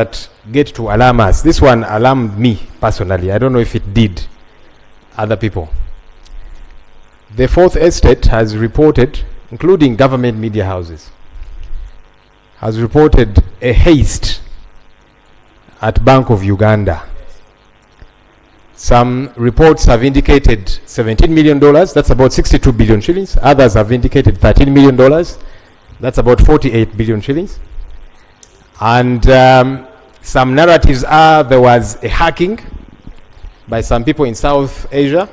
that get to alarm us. This one alarmed me personally. I don't know if it did other people. The Fourth Estate has reported, including government media houses, has reported a heist at Bank of Uganda. Some reports have indicated $17 million, that's about 62 billion shillings. Others have indicated $13 million, that's about 48 billion shillings. And some narratives are there was a hacking by some people in South Asia,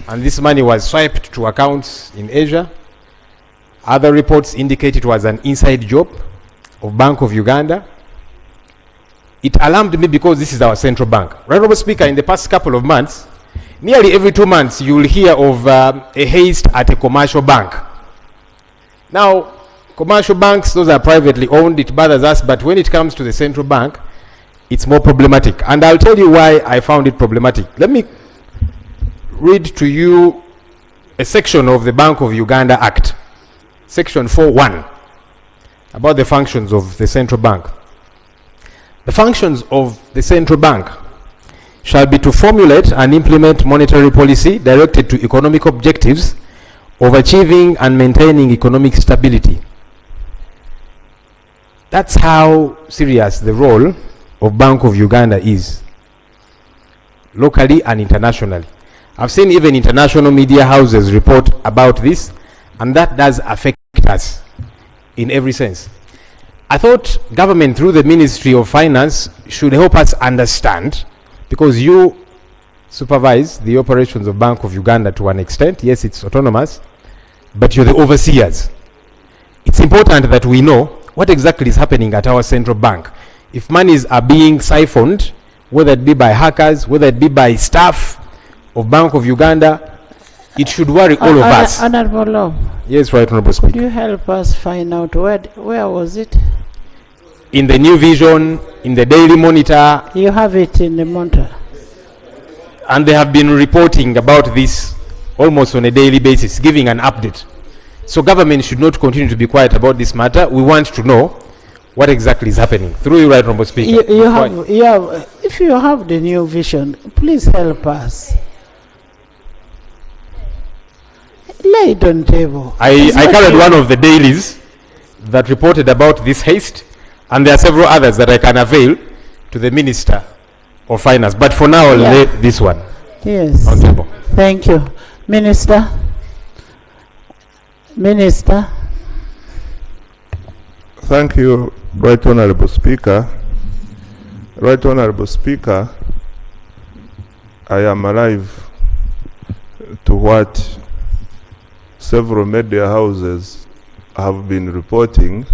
and this money was swiped to accounts in Asia. Other reports indicate it was an inside job of Bank of Uganda. It alarmed me because this is our central bank. Right, Honourable Speaker, in the past couple of months, nearly every 2 months you will hear of a heist at a commercial bank. Now, commercial banks, those are privately owned, it bothers us, but when it comes to the central bank, it's more problematic. And I'll tell you why I found it problematic. Let me read to you a section of the Bank of Uganda Act, Section 4.1, about the functions of the central bank. The functions of the central bank shall be to formulate and implement monetary policy directed to economic objectives of achieving and maintaining economic stability. That's how serious the role of Bank of Uganda is, locally and internationally. I've seen even international media houses report about this, and that does affect us in every sense. I thought government through the Ministry of Finance should help us understand, because you supervise the operations of Bank of Uganda to an extent. Yes, it's autonomous, but you're the overseers. It's important that we know what exactly is happening at our central bank. If monies are being siphoned, whether it be by hackers, whether it be by staff of Bank of Uganda, it should worry all of us. Honorable Law. Yes, right, Honorable Speaker. Could you help us find out where was it? In the New Vision, in the Daily Monitor. You have it in the Monitor. And they have been reporting about this almost on a daily basis, giving an update. So government should not continue to be quiet about this matter. We want to know what exactly is happening. Through you, right, Honorable Speaker. If you have the New Vision, please help us. Lay it on table. I carried one of the dailies that reported about this heist, and there are several others that I can avail to the Minister of Finance. But for now, I'll lay this one on table. Thank you. Minister. Minister. Thank you, Right Honourable Speaker. Right Honourable Speaker, I am alive to what several media houses have been reporting.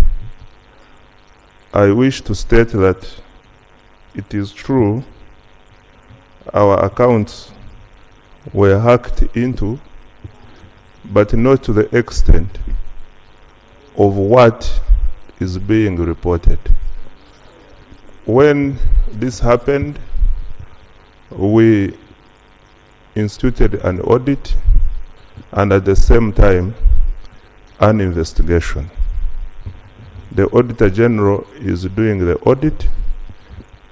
I wish to state that it is true our accounts were hacked into, but not to the extent of what is being reported. When this happened, we instituted an audit and at the same time an investigation. The Auditor General is doing the audit,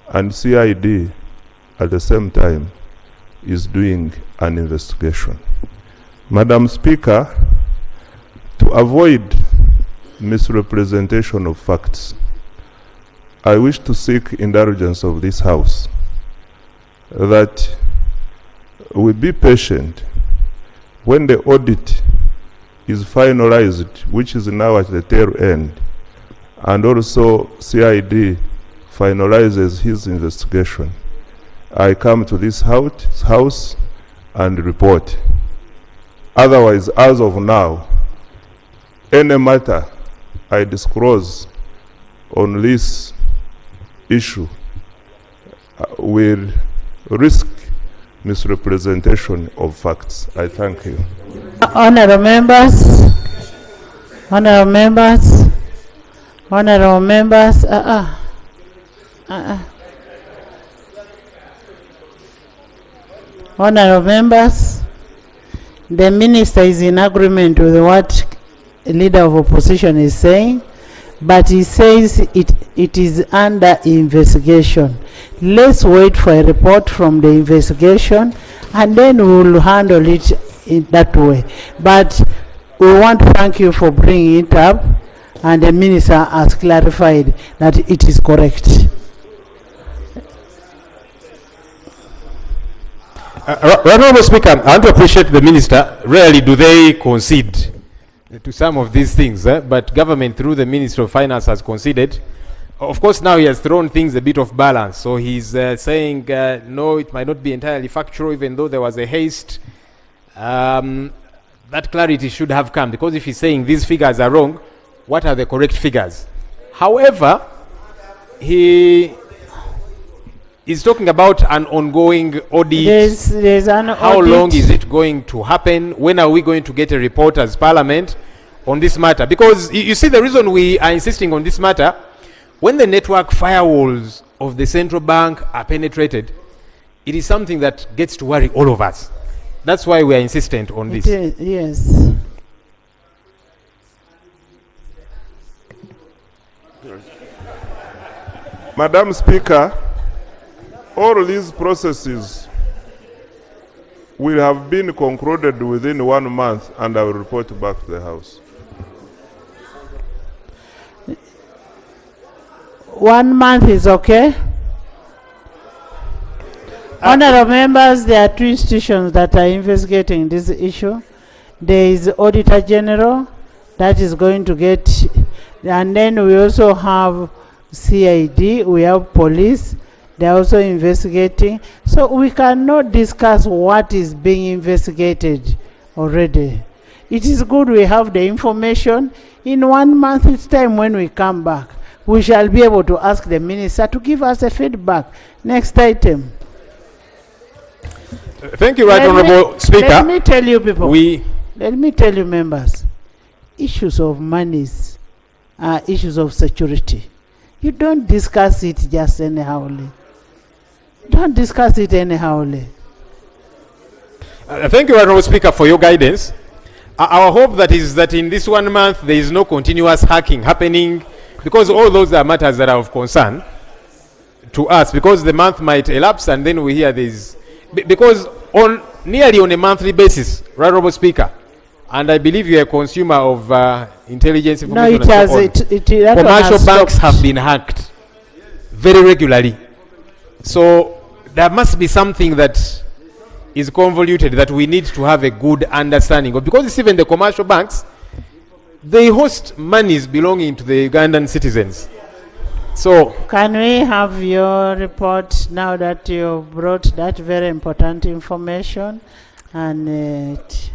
and CID at the same time is doing an investigation. Madam Speaker, to avoid misrepresentation of facts, I wish to seek indulgence of this House that we be patient when the audit is finalized, which is now at the tail end, and also CID finalizes his investigation. I come to this house and report. Otherwise, as of now, any matter I disclose on this issue will risk misrepresentation of facts. I thank you. Honourable members, honourable members, honourable members, honourable members, the Minister is in agreement with what the Leader of Opposition is saying, but he says it is under investigation. Let's wait for a report from the investigation and then we will handle it in that way. But we want to thank you for bringing it up, and the minister has clarified that it is correct. Honorable Speaker, I want to appreciate the minister. Rarely do they concede to some of these things, but government through the Ministry of Finance has conceded. Of course, now he has thrown things a bit off balance. So he's saying, no, it might not be entirely factual, even though there was a haste. That clarity should have come, because if he's saying these figures are wrong, what are the correct figures? However, he is talking about an ongoing audit. There's an How audit. long is it going to happen? When are we going to get a report as Parliament on this matter? Because you see, the reason we are insisting on this matter, when the network firewalls of the central bank are penetrated, it is something that gets to worry all of us. That's why we are insistent on this. Yes. Madam Speaker, all these processes will have been concluded within 1 month, and I will report back to the House. 1 month is okay. Honorable members, there are two institutions that are investigating this issue. There is Auditor General that is going to get, and then we also have CID, we have police, they are also investigating. So we cannot discuss what is being investigated already. It is good we have the information. In 1 month's time, when we come back, we shall be able to ask the minister to give us a feedback. Next item. Thank you, Right Honourable Speaker. Let me tell you people. Let me tell you members. Issues of monies are issues of security. You don't discuss it just anyhowly. Don't discuss it anyhowly. Thank you, Honourable Speaker, for your guidance. Our hope that is that in this 1 month there is no continuous hacking happening, because all those are matters that are of concern to us, because the month might elapse and then we hear this. Because nearly on a monthly basis, Honourable Speaker, and I believe you're a consumer of intelligence information. No, it has. That commercial banks have been hacked very regularly. So there must be something that is convoluted that we need to have a good understanding of, because it's even the commercial banks, they host monies belonging to the Ugandan citizens. So can we have your report now that you brought that very important information, and it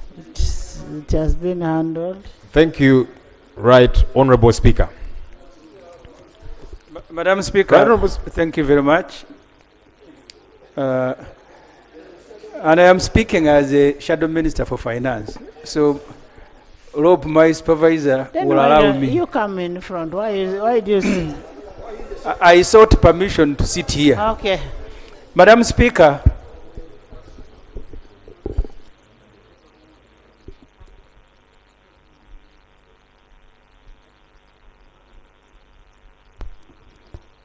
has been handled? Thank you, Right Honourable Speaker. Madam Speaker, thank you very much. And I am speaking as a Shadow Minister for Finance. So, Rob, my supervisor, Then will why allow don't me. you come in front? Why do you sit? I sought permission to sit here. Okay. Madam Speaker,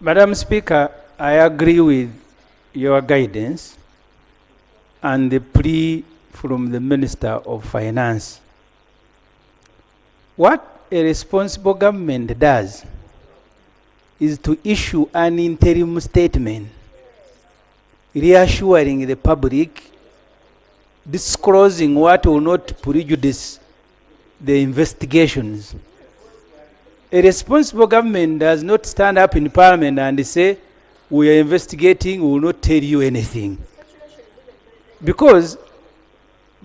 Madam Speaker, I agree with your guidance and the plea from the Minister of Finance. What a responsible government does is to issue an interim statement reassuring the public, disclosing what will not prejudice the investigations. A responsible government does not stand up in Parliament and say, we are investigating, we will not tell you anything. Because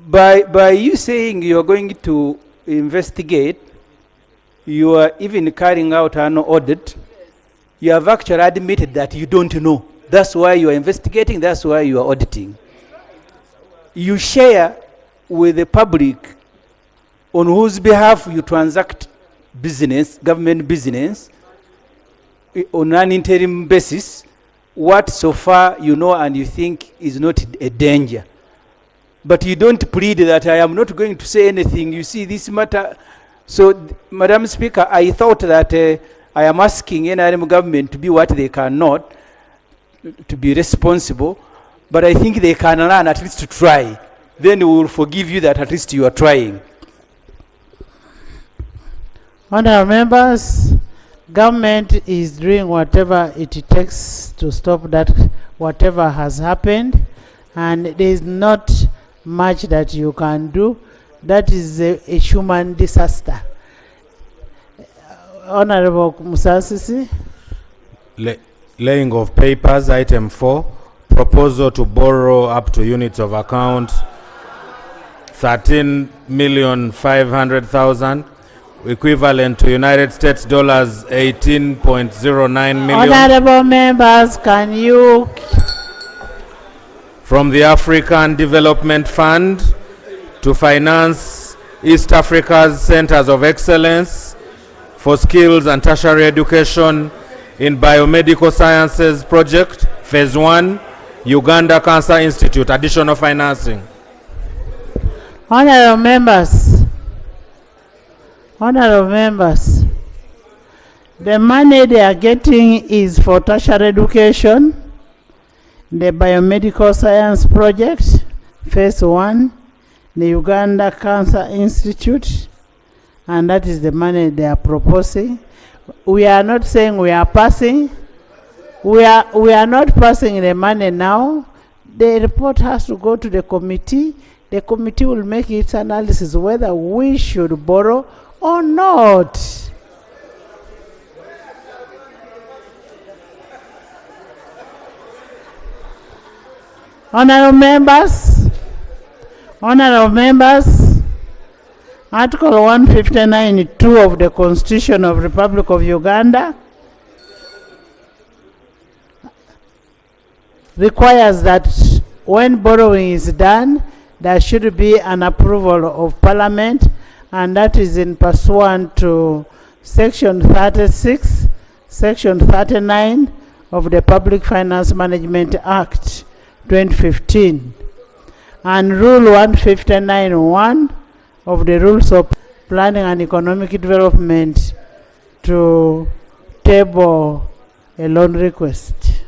by you saying you are going to investigate, you are even carrying out an audit, you have actually admitted that you don't know. That's why you are investigating, that's why you are auditing. You share with the public on whose behalf you transact business, government business, on an interim basis, what so far you know and you think is not a danger. But you don't plead that I am not going to say anything. You see this matter. So, Madam Speaker, I thought that I am asking NRM government to be what they cannot, to be responsible, but I think they can learn at least to try. Then we will forgive you that at least you are trying. Honorable members, government is doing whatever it takes to stop that, whatever has happened, and there is not much that you can do. That is a human disaster. Honorable Musasizi. Laying of papers, item 4, proposal to borrow up to units of account 13,500,000, equivalent to United States dollars 18.09 million. Honorable members, can you? From the African Development Fund to finance East Africa's Centers of Excellence for Skills and Tertiary Education in Biomedical Sciences Project, Phase 1, Uganda Cancer Institute, additional financing. Honorable members, the money they are getting is for tertiary education, the biomedical science project, Phase 1, the Uganda Cancer Institute, and that is the money they are proposing. We are not saying we are passing. We are not passing the money now. The report has to go to the committee. The committee will make its analysis whether we should borrow or not. Honorable members, Article 159(2) of the Constitution of the Republic of Uganda requires that when borrowing is done, there should be an approval of Parliament, and that is in pursuant to Section 36, Section 39 of the Public Finance Management Act 2015, and Rule 159(1) of the Rules of Planning and Economic Development to table a loan request.